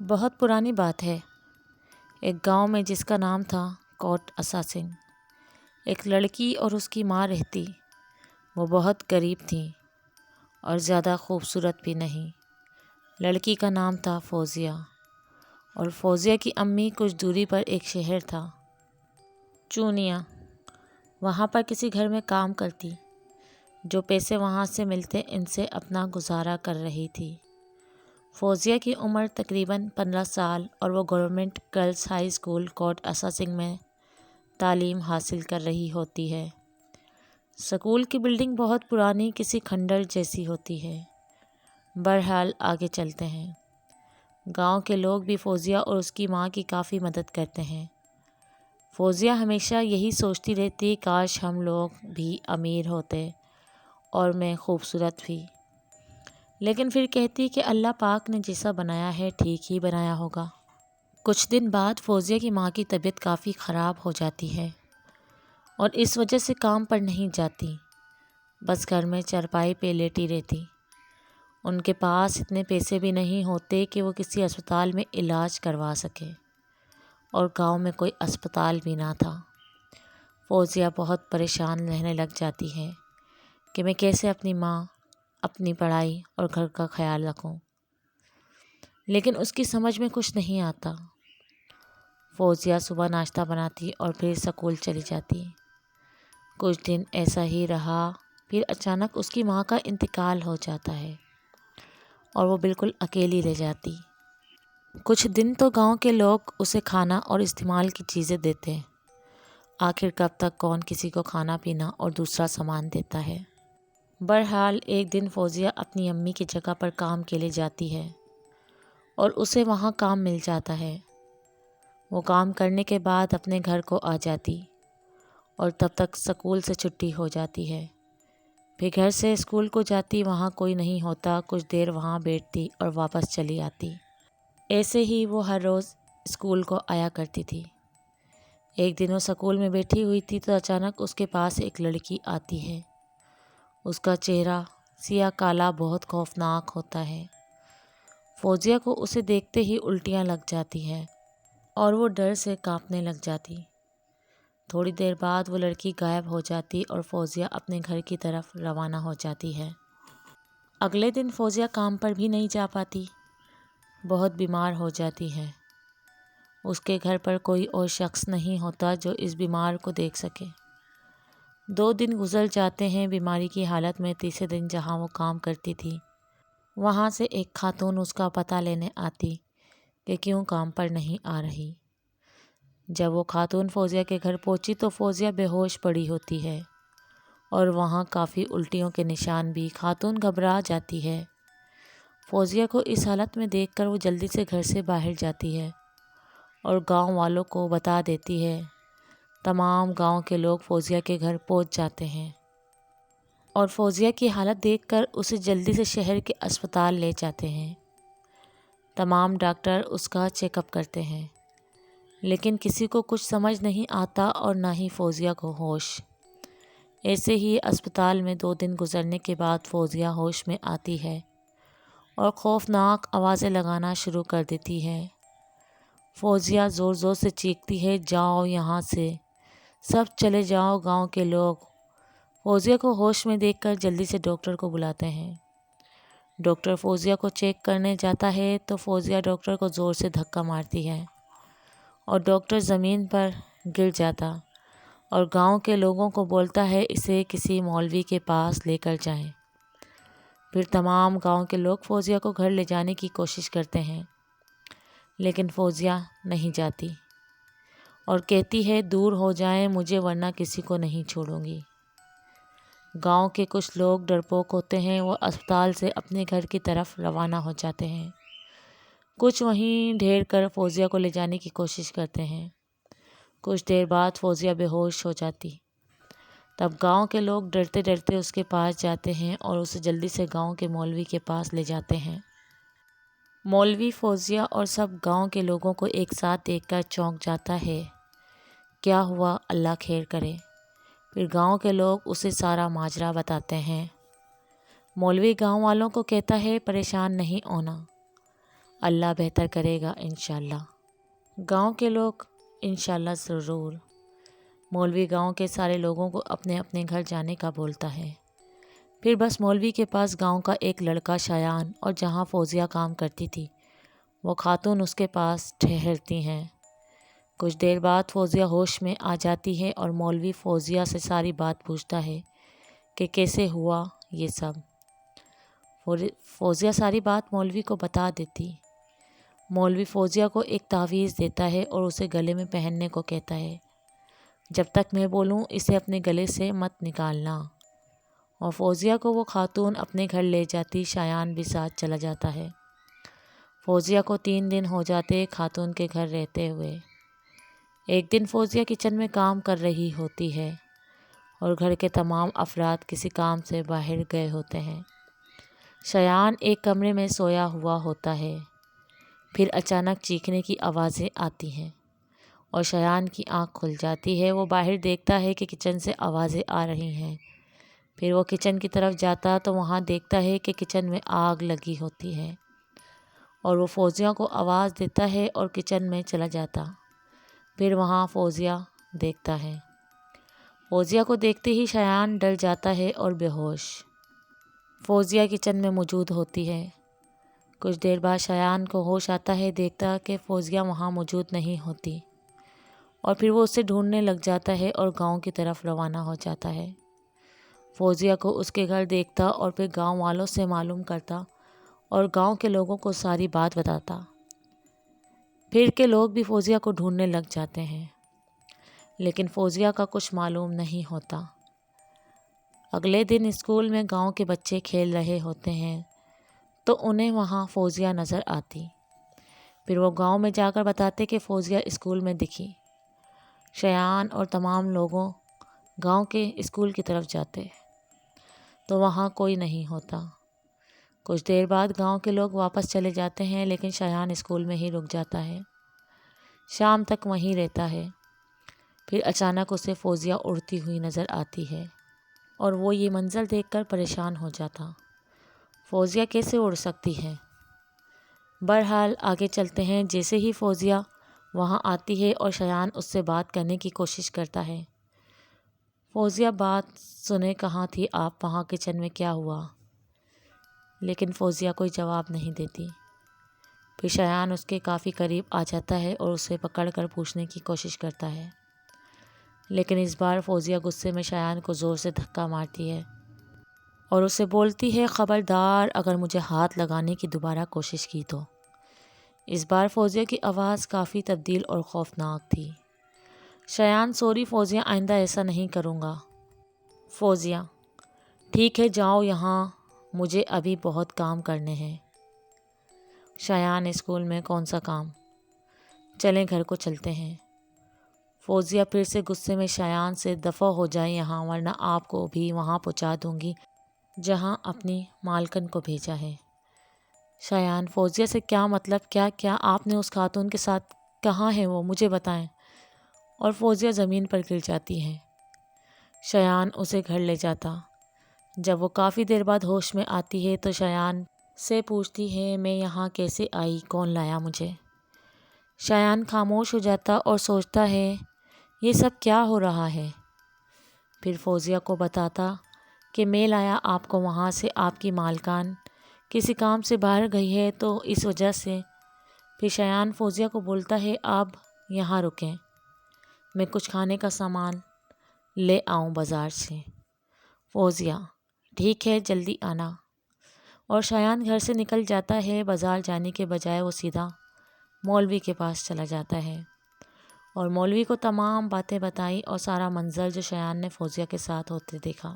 بہت پرانی بات ہے۔ ایک گاؤں میں جس کا نام تھا کوٹ اساسن، ایک لڑکی اور اس کی ماں رہتی۔ وہ بہت غریب تھیں اور زیادہ خوبصورت بھی نہیں۔ لڑکی کا نام تھا فوزیہ، اور فوزیہ کی امی کچھ دوری پر ایک شہر تھا چونیا، وہاں پر کسی گھر میں کام کرتی۔ جو پیسے وہاں سے ملتے ان سے اپنا گزارا کر رہی تھی۔ فوزیہ کی عمر تقریباً 15 سال اور وہ گورنمنٹ گرلز ہائی اسکول کوٹ اساسن میں تعلیم حاصل کر رہی ہوتی ہے۔ اسکول کی بلڈنگ بہت پرانی کسی کھنڈر جیسی ہوتی ہے۔ بہرحال آگے چلتے ہیں۔ گاؤں کے لوگ بھی فوزیہ اور اس کی ماں کی کافی مدد کرتے ہیں۔ فوزیہ ہمیشہ یہی سوچتی رہتی، کاش ہم لوگ بھی امیر ہوتے اور میں خوبصورت بھی۔ لیکن پھر کہتی کہ اللہ پاک نے جیسا بنایا ہے ٹھیک ہی بنایا ہوگا۔ کچھ دن بعد فوزیہ کی ماں کی طبیعت کافی خراب ہو جاتی ہے اور اس وجہ سے کام پر نہیں جاتی، بس گھر میں چارپائی پہ لیٹی رہتی۔ ان کے پاس اتنے پیسے بھی نہیں ہوتے کہ وہ کسی اسپتال میں علاج کروا سکے، اور گاؤں میں کوئی اسپتال بھی نہ تھا۔ فوزیہ بہت پریشان رہنے لگ جاتی ہے کہ میں کیسے اپنی ماں، اپنی پڑھائی اور گھر کا خیال رکھوں، لیکن اس کی سمجھ میں کچھ نہیں آتا۔ فوزیہ صبح ناشتہ بناتی اور پھر اسکول چلی جاتی۔ کچھ دن ایسا ہی رہا، پھر اچانک اس کی ماں کا انتقال ہو جاتا ہے اور وہ بالکل اکیلی رہ جاتی۔ کچھ دن تو گاؤں کے لوگ اسے کھانا اور استعمال کی چیزیں دیتے، آخر کب تک کون کسی کو کھانا پینا اور دوسرا سامان دیتا ہے۔ بہرحال ایک دن فوزیہ اپنی امی کی جگہ پر کام کے لیے جاتی ہے اور اسے وہاں کام مل جاتا ہے۔ وہ کام کرنے کے بعد اپنے گھر کو آ جاتی اور تب تک اسکول سے چھٹی ہو جاتی ہے۔ پھر گھر سے اسکول کو جاتی، وہاں کوئی نہیں ہوتا، کچھ دیر وہاں بیٹھتی اور واپس چلی آتی۔ ایسے ہی وہ ہر روز اسکول کو آیا کرتی تھی۔ ایک دن وہ اسکول میں بیٹھی ہوئی تھی تو اچانک اس کے پاس ایک لڑکی آتی ہے۔ اس کا چہرہ سیاہ کالا بہت خوفناک ہوتا ہے۔ فوزیہ کو اسے دیکھتے ہی الٹیاں لگ جاتی ہیں اور وہ ڈر سے کانپنے لگ جاتی۔ تھوڑی دیر بعد وہ لڑکی غائب ہو جاتی اور فوزیہ اپنے گھر کی طرف روانہ ہو جاتی ہے۔ اگلے دن فوزیہ کام پر بھی نہیں جا پاتی، بہت بیمار ہو جاتی ہے۔ اس کے گھر پر کوئی اور شخص نہیں ہوتا جو اس بیمار کو دیکھ سکے۔ 2 دن گزر جاتے ہیں بیماری کی حالت میں۔ تیسرے دن جہاں وہ کام کرتی تھی، وہاں سے ایک خاتون اس کا پتہ لینے آتی کہ کیوں کام پر نہیں آ رہی۔ جب وہ خاتون فوزیہ کے گھر پہنچی تو فوزیہ بے ہوش پڑی ہوتی ہے اور وہاں کافی الٹیوں کے نشان بھی۔ خاتون گھبرا جاتی ہے۔ فوزیہ کو اس حالت میں دیکھ کر وہ جلدی سے گھر سے باہر جاتی ہے اور گاؤں والوں کو بتا دیتی ہے۔ تمام گاؤں کے لوگ فوزیہ کے گھر پہنچ جاتے ہیں اور فوزیہ کی حالت دیکھ کر اسے جلدی سے شہر کے اسپتال لے جاتے ہیں۔ تمام ڈاکٹر اس کا چیک اپ کرتے ہیں، لیکن کسی کو کچھ سمجھ نہیں آتا اور نہ ہی فوزیہ کو ہوش۔ ایسے ہی اسپتال میں 2 دن گزرنے کے بعد فوزیہ ہوش میں آتی ہے اور خوفناک آوازیں لگانا شروع کر دیتی ہے۔ فوزیہ زور زور سے چیختی ہے، جاؤ یہاں سے، سب چلے جاؤ گاؤں کے لوگ۔ فوزیہ کو ہوش میں دیکھ کر جلدی سے ڈاکٹر کو بلاتے ہیں۔ ڈاکٹر فوزیہ کو چیک کرنے جاتا ہے تو فوزیہ ڈاکٹر کو زور سے دھکا مارتی ہے اور ڈاکٹر زمین پر گر جاتا اور گاؤں کے لوگوں کو بولتا ہے اسے کسی مولوی کے پاس لے کر جائیں۔ پھر تمام گاؤں کے لوگ فوزیہ کو گھر لے جانے کی کوشش کرتے ہیں، لیکن فوزیہ نہیں جاتی اور کہتی ہے دور ہو جائیں مجھے ورنہ کسی کو نہیں چھوڑوں گی۔ گاؤں کے کچھ لوگ ڈرپوک ہوتے ہیں، وہ اسپتال سے اپنے گھر کی طرف روانہ ہو جاتے ہیں۔ کچھ وہیں ڈھیر کر فوزیہ کو لے جانے کی کوشش کرتے ہیں۔ کچھ دیر بعد فوزیہ بے ہوش ہو جاتی۔ تب گاؤں کے لوگ ڈرتے ڈرتے اس کے پاس جاتے ہیں اور اسے جلدی سے گاؤں کے مولوی کے پاس لے جاتے ہیں۔ مولوی فوزیہ اور سب گاؤں کے لوگوں کو ایک ساتھ دیکھ کر چونک جاتا ہے۔ کیا ہوا، اللہ خیر کرے۔ پھر گاؤں کے لوگ اسے سارا ماجرا بتاتے ہیں۔ مولوی گاؤں والوں کو کہتا ہے پریشان نہیں ہونا، اللہ بہتر کرے گا انشاءاللہ۔ گاؤں کے لوگ انشاءاللہ ضرور۔ مولوی گاؤں کے سارے لوگوں کو اپنے اپنے گھر جانے کا بولتا ہے۔ پھر بس مولوی کے پاس گاؤں کا ایک لڑکا شایان اور جہاں فوزیہ کام کرتی تھی وہ خاتون اس کے پاس ٹھہرتی ہیں۔ کچھ دیر بعد فوزیہ ہوش میں آ جاتی ہے اور مولوی فوزیہ سے ساری بات پوچھتا ہے کہ کیسے ہوا یہ سب۔ فوزیہ ساری بات مولوی کو بتا دیتی۔ مولوی فوزیہ کو ایک تعویذ دیتا ہے اور اسے گلے میں پہننے کو کہتا ہے۔ جب تک میں بولوں اسے اپنے گلے سے مت نکالنا۔ اور فوزیہ کو وہ خاتون اپنے گھر لے جاتی، شایان بھی ساتھ چلا جاتا ہے۔ فوزیہ کو 3 دن ہو جاتے خاتون کے گھر رہتے ہوئے۔ ایک دن فوزیہ کچن میں کام کر رہی ہوتی ہے اور گھر کے تمام افراد کسی کام سے باہر گئے ہوتے ہیں۔ شایان ایک کمرے میں سویا ہوا ہوتا ہے۔ پھر اچانک چیخنے کی آوازیں آتی ہیں اور شایان کی آنکھ کھل جاتی ہے۔ وہ باہر دیکھتا ہے کہ کچن سے آوازیں آ رہی ہیں۔ پھر وہ کچن کی طرف جاتا تو وہاں دیکھتا ہے کہ کچن میں آگ لگی ہوتی ہے اور وہ فوزیہ کو آواز دیتا ہے اور کچن میں چلا جاتا۔ پھر وہاں فوزیہ دیکھتا ہے۔ فوزیہ کو دیکھتے ہی شایان ڈر جاتا ہے اور بے ہوش۔ فوزیہ کچن میں موجود ہوتی ہے۔ کچھ دیر بعد شایان کو ہوش آتا ہے، دیکھتا کہ فوزیہ وہاں موجود نہیں ہوتی اور پھر وہ اسے ڈھونڈنے لگ جاتا ہے اور گاؤں کی طرف روانہ ہو جاتا ہے۔ فوزیہ کو اس کے گھر دیکھتا اور پھر گاؤں والوں سے معلوم کرتا اور گاؤں کے لوگوں کو ساری بات بتاتا۔ پھر کے لوگ بھی فوزیہ کو ڈھونڈنے لگ جاتے ہیں لیکن فوزیہ کا کچھ معلوم نہیں ہوتا۔ اگلے دن اسکول میں گاؤں کے بچے کھیل رہے ہوتے ہیں تو انہیں وہاں فوزیہ نظر آتی۔ پھر وہ گاؤں میں جا کر بتاتے کہ فوزیہ اسکول میں دکھی۔ شایان اور تمام لوگوں گاؤں کے اسکول کی طرف جاتے تو وہاں کوئی نہیں ہوتا۔ کچھ دیر بعد گاؤں کے لوگ واپس چلے جاتے ہیں لیکن شایان اسکول میں ہی رک جاتا ہے۔ شام تک وہیں رہتا ہے۔ پھر اچانک اسے فوزیہ اڑتی ہوئی نظر آتی ہے اور وہ یہ منظر دیکھ کر پریشان ہو جاتا۔ فوزیہ کیسے اڑ سکتی ہے؟ بہرحال آگے چلتے ہیں۔ جیسے ہی فوزیہ وہاں آتی ہے اور شایان اس سے بات کرنے کی کوشش کرتا ہے۔ فوزیہ بات سنے کہاں تھی آپ، وہاں کچن میں کیا ہوا؟ لیکن فوزیہ کوئی جواب نہیں دیتی۔ پھر شایان اس کے کافی قریب آ جاتا ہے اور اسے پکڑ کر پوچھنے کی کوشش کرتا ہے لیکن اس بار فوزیہ غصے میں شایان کو زور سے دھکا مارتی ہے اور اسے بولتی ہے خبردار اگر مجھے ہاتھ لگانے کی دوبارہ کوشش کی تو۔ اس بار فوزیہ کی آواز کافی تبدیل اور خوفناک تھی۔ شایان سوری فوزیہ، آئندہ ایسا نہیں کروں گا۔ فوزیہ ٹھیک ہے جاؤ، یہاں مجھے ابھی بہت کام کرنے ہیں۔ شایان اسکول میں کون سا کام؟ چلیں گھر کو چلتے ہیں۔ فوزیہ پھر سے غصے میں شایان سے دفع ہو جائیں یہاں ورنہ آپ کو بھی وہاں پہنچا دوں گی جہاں اپنی مالکن کو بھیجا ہے۔ شایان فوزیہ سے کیا مطلب؟ کیا آپ نے اس خاتون کے ساتھ؟ کہاں ہے وہ؟ مجھے بتائیں۔ اور فوزیہ زمین پر گر جاتی ہے۔ شایان اسے گھر لے جاتا۔ جب وہ کافی دیر بعد ہوش میں آتی ہے تو شایان سے پوچھتی ہے میں یہاں کیسے آئی، کون لایا مجھے؟ شایان خاموش ہو جاتا اور سوچتا ہے یہ سب کیا ہو رہا ہے۔ پھر فوزیہ کو بتاتا کہ میں لایا آپ کو وہاں سے، آپ کی مالکان کسی کام سے باہر گئی ہے تو اس وجہ سے۔ پھر شایان فوزیہ کو بولتا ہے آپ یہاں رکیں، میں کچھ کھانے کا سامان لے آؤں بازار سے۔ فوزیہ ٹھیک ہے جلدی آنا۔ اور شایان گھر سے نکل جاتا ہے۔ بازار جانے کے بجائے وہ سیدھا مولوی کے پاس چلا جاتا ہے اور مولوی کو تمام باتیں بتائیں اور سارا منظر جو شایان نے فوزیہ کے ساتھ ہوتے دیکھا۔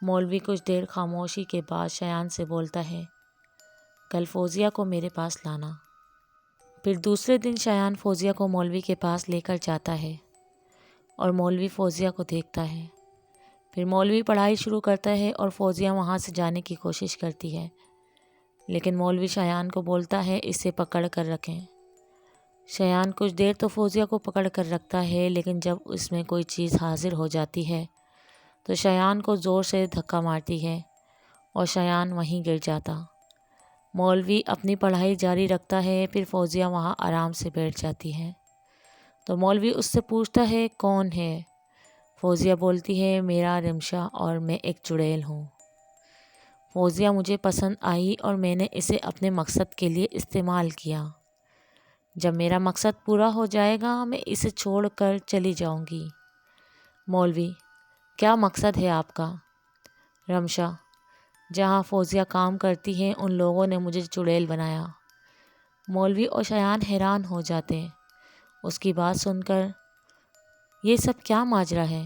مولوی کچھ دیر خاموشی کے بعد شایان سے بولتا ہے کل فوزیہ کو میرے پاس لانا۔ پھر دوسرے دن شایان فوزیہ کو مولوی کے پاس لے کر جاتا ہے اور مولوی فوزیہ کو دیکھتا ہے۔ پھر مولوی پڑھائی شروع کرتا ہے اور فوزیہ وہاں سے جانے کی کوشش کرتی ہے لیکن مولوی شایان کو بولتا ہے اسے پکڑ کر رکھیں۔ شایان کچھ دیر تو فوزیہ کو پکڑ کر رکھتا ہے لیکن جب اس میں کوئی چیز حاضر ہو جاتی ہے تو شایان کو زور سے دھکا مارتی ہے اور شایان وہیں گر جاتا۔ مولوی اپنی پڑھائی جاری رکھتا ہے۔ پھر فوزیہ وہاں آرام سے بیٹھ جاتی ہے تو مولوی اس سے پوچھتا ہے کون ہے؟ فوزیہ بولتی ہے میرا رمشا اور میں ایک چڑیل ہوں۔ فوزیہ مجھے پسند آئی اور میں نے اسے اپنے مقصد کے لیے استعمال کیا۔ جب میرا مقصد پورا ہو جائے گا میں اسے چھوڑ کر چلی جاؤں گی۔ مولوی کیا مقصد ہے آپ کا؟ رمشا جہاں فوزیہ کام کرتی ہے ان لوگوں نے مجھے چڑیل بنایا۔ مولوی اور شایان حیران ہو جاتے ہیں اس کی بات سن کر۔ یہ سب کیا ماجرا ہے؟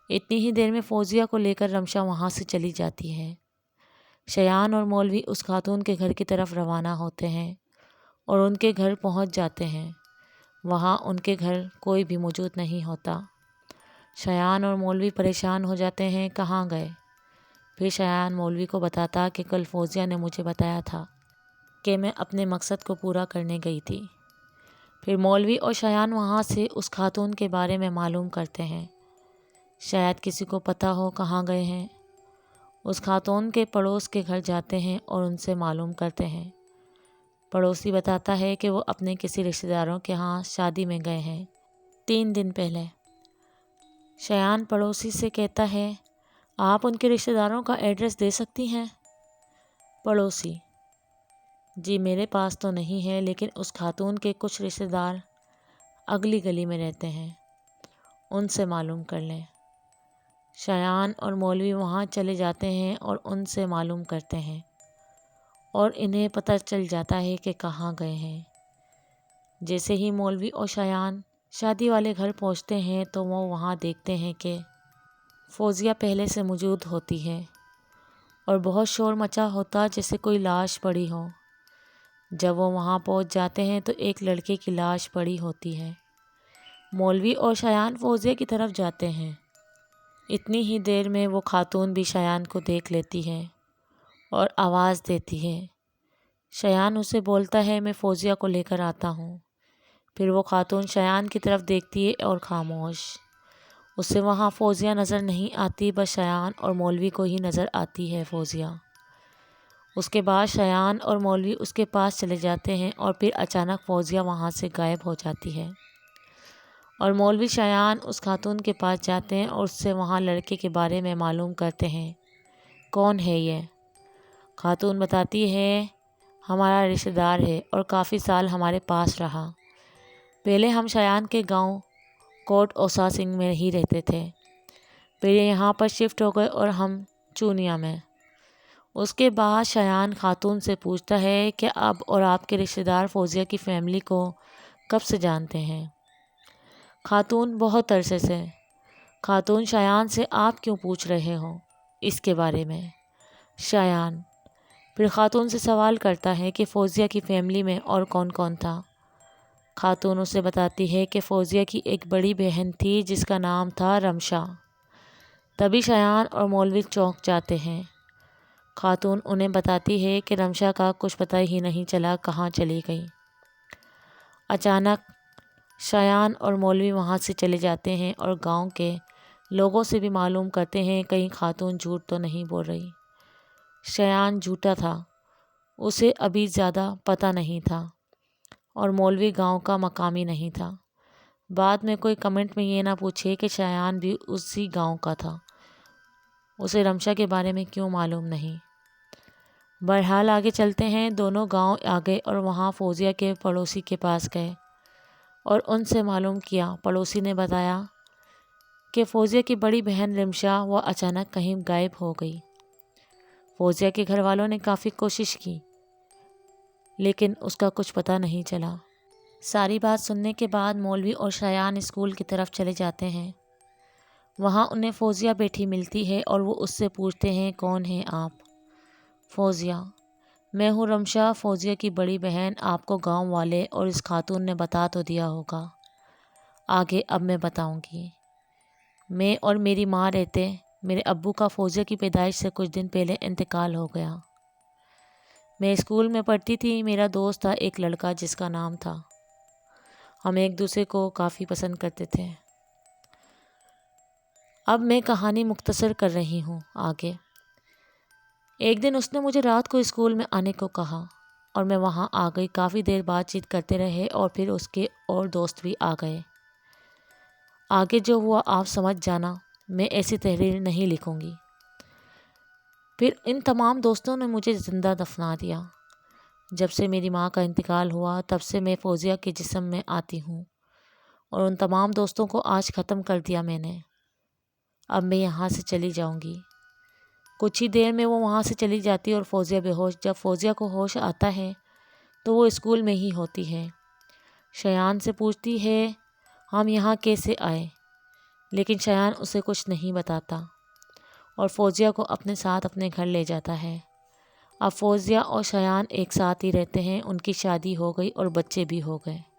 اتنی ہی دیر میں فوزیہ کو لے کر رمشا وہاں سے چلی جاتی ہے۔ شایان اور مولوی اس خاتون کے گھر کی طرف روانہ ہوتے ہیں اور ان کے گھر پہنچ جاتے ہیں۔ وہاں ان کے گھر کوئی بھی موجود نہیں ہوتا۔ شایان اور مولوی پریشان ہو جاتے ہیں، کہاں گئے؟ پھر شایان مولوی کو بتاتا کہ کل فوزیہ نے مجھے بتایا تھا کہ میں اپنے مقصد کو پورا کرنے گئی تھی۔ پھر مولوی اور شایان وہاں سے اس خاتون کے بارے میں معلوم کرتے ہیں، شاید کسی کو پتہ ہو کہاں گئے ہیں۔ اس خاتون کے پڑوس کے گھر جاتے ہیں اور ان سے معلوم کرتے ہیں۔ پڑوسی بتاتا ہے کہ وہ اپنے کسی رشتہ داروں کے ہاں شادی میں گئے ہیں 3 دن پہلے۔ شایان پڑوسی سے کہتا ہے آپ ان کے رشتہ داروں کا ایڈریس دے سکتی ہیں؟ پڑوسی جی میرے پاس تو نہیں ہے، لیکن اس خاتون کے کچھ رشتہ دار اگلی گلی میں رہتے ہیں، ان سے معلوم کر لیں۔ شایان اور مولوی وہاں چلے جاتے ہیں اور ان سے معلوم کرتے ہیں اور انہیں پتہ چل جاتا ہے کہ کہاں گئے ہیں۔ جیسے ہی مولوی اور شایان شادی والے گھر پہنچتے ہیں تو وہ وہاں دیکھتے ہیں کہ فوزیہ پہلے سے موجود ہوتی ہے اور بہت شور مچا ہوتا جیسے کوئی لاش پڑی ہو۔ جب وہ وہاں پہنچ جاتے ہیں تو ایک لڑکے کی لاش پڑی ہوتی ہے۔ مولوی اور شایان فوزیہ کی طرف جاتے ہیں۔ اتنی ہی دیر میں وہ خاتون بھی شایان کو دیکھ لیتی ہے اور آواز دیتی ہے۔ شایان اسے بولتا ہے میں فوزیہ کو لے کر آتا ہوں۔ پھر وہ خاتون شایان کی طرف دیکھتی ہے اور خاموش۔ اسے وہاں فوزیہ نظر نہیں آتی، بس شایان اور مولوی کو ہی نظر آتی ہے فوزیہ۔ اس کے بعد شایان اور مولوی اس کے پاس چلے جاتے ہیں اور پھر اچانک فوزیہ وہاں سے غائب ہو جاتی ہے اور مولوی شایان اس خاتون کے پاس جاتے ہیں اور اس سے وہاں لڑکے کے بارے میں معلوم کرتے ہیں، کون ہے یہ؟ خاتون بتاتی ہے ہمارا رشتہ دار ہے اور کافی سال ہمارے پاس رہا۔ پہلے ہم شایان کے گاؤں کوٹ اوسا سنگھ میں ہی رہتے تھے، پھر یہاں پر شفٹ ہو گئے اور ہم چونیا میں۔ اس کے بعد شایان خاتون سے پوچھتا ہے کہ اب اور آپ کے رشتہ دار فوزیہ کی فیملی کو کب سے جانتے ہیں؟ خاتون بہت عرصے سے۔ خاتون شایان سے آپ کیوں پوچھ رہے ہو اس کے بارے میں؟ شایان پھر خاتون سے سوال کرتا ہے کہ فوزیہ کی فیملی میں اور کون کون تھا؟ خاتون اسے بتاتی ہے کہ فوزیہ کی ایک بڑی بہن تھی جس کا نام تھا رمشا۔ تبھی شایان اور مولوی چونک جاتے ہیں۔ خاتون انہیں بتاتی ہے کہ رمشا کا کچھ پتہ ہی نہیں چلا کہاں چلی گئی۔ اچانک شایان اور مولوی وہاں سے چلے جاتے ہیں اور گاؤں کے لوگوں سے بھی معلوم کرتے ہیں کہیں خاتون جھوٹ تو نہیں بول رہی۔ شایان جھوٹا تھا، اسے ابھی زیادہ پتہ نہیں تھا اور مولوی گاؤں کا مقامی نہیں تھا۔ بعد میں کوئی کمنٹ میں یہ نہ پوچھے کہ شایان بھی اسی گاؤں کا تھا، اسے رمشا کے بارے میں کیوں معلوم نہیں۔ بہرحال آگے چلتے ہیں۔ دونوں گاؤں آ گئے اور وہاں فوزیہ کے پڑوسی کے پاس گئے اور ان سے معلوم کیا۔ پڑوسی نے بتایا کہ فوزیہ کی بڑی بہن رمشا وہ اچانک کہیں غائب ہو گئی۔ فوزیہ کے گھر والوں نے کافی کوشش کی لیکن اس کا کچھ پتہ نہیں چلا۔ ساری بات سننے کے بعد مولوی اور شایان اسکول کی طرف چلے جاتے ہیں۔ وہاں انہیں فوزیہ بیٹھی ملتی ہے اور وہ اس سے پوچھتے ہیں کون ہیں آپ؟ فوزیہ میں ہوں رمشا، فوزیہ کی بڑی بہن۔ آپ کو گاؤں والے اور اس خاتون نے بتا تو دیا ہوگا، آگے اب میں بتاؤں گی۔ میں اور میری ماں رہتے، میرے ابو کا فوزیہ کی پیدائش سے کچھ دن پہلے انتقال ہو گیا۔ میں اسکول میں پڑھتی تھی، میرا دوست تھا ایک لڑکا جس کا نام تھا، ہم ایک دوسرے کو کافی پسند کرتے تھے۔ اب میں کہانی مختصر کر رہی ہوں۔ آگے ایک دن اس نے مجھے رات کو اسکول میں آنے کو کہا اور میں وہاں آ گئی۔ کافی دیر بات چیت کرتے رہے اور پھر اس کے اور دوست بھی آ گئے۔ آگے جو ہوا آپ سمجھ جانا، میں ایسی تحریر نہیں لکھوں گی۔ پھر ان تمام دوستوں نے مجھے زندہ دفنا دیا۔ جب سے میری ماں کا انتقال ہوا تب سے میں فوزیہ کے جسم میں آتی ہوں اور ان تمام دوستوں کو آج ختم کر دیا میں نے۔ اب میں یہاں سے چلی جاؤں گی۔ کچھ ہی دیر میں وہ وہاں سے چلی جاتی اور فوزیہ بے ہوش۔ جب فوزیہ کو ہوش آتا ہے تو وہ اسکول میں ہی ہوتی ہے۔ شایان سے پوچھتی ہے ہم یہاں کیسے آئے، لیکن شایان اسے کچھ نہیں بتاتا اور فوزیہ کو اپنے ساتھ اپنے گھر لے جاتا ہے۔ اب فوزیہ اور شایان ایک ساتھ ہی رہتے ہیں۔ ان کی شادی ہو گئی اور بچے بھی ہو گئے۔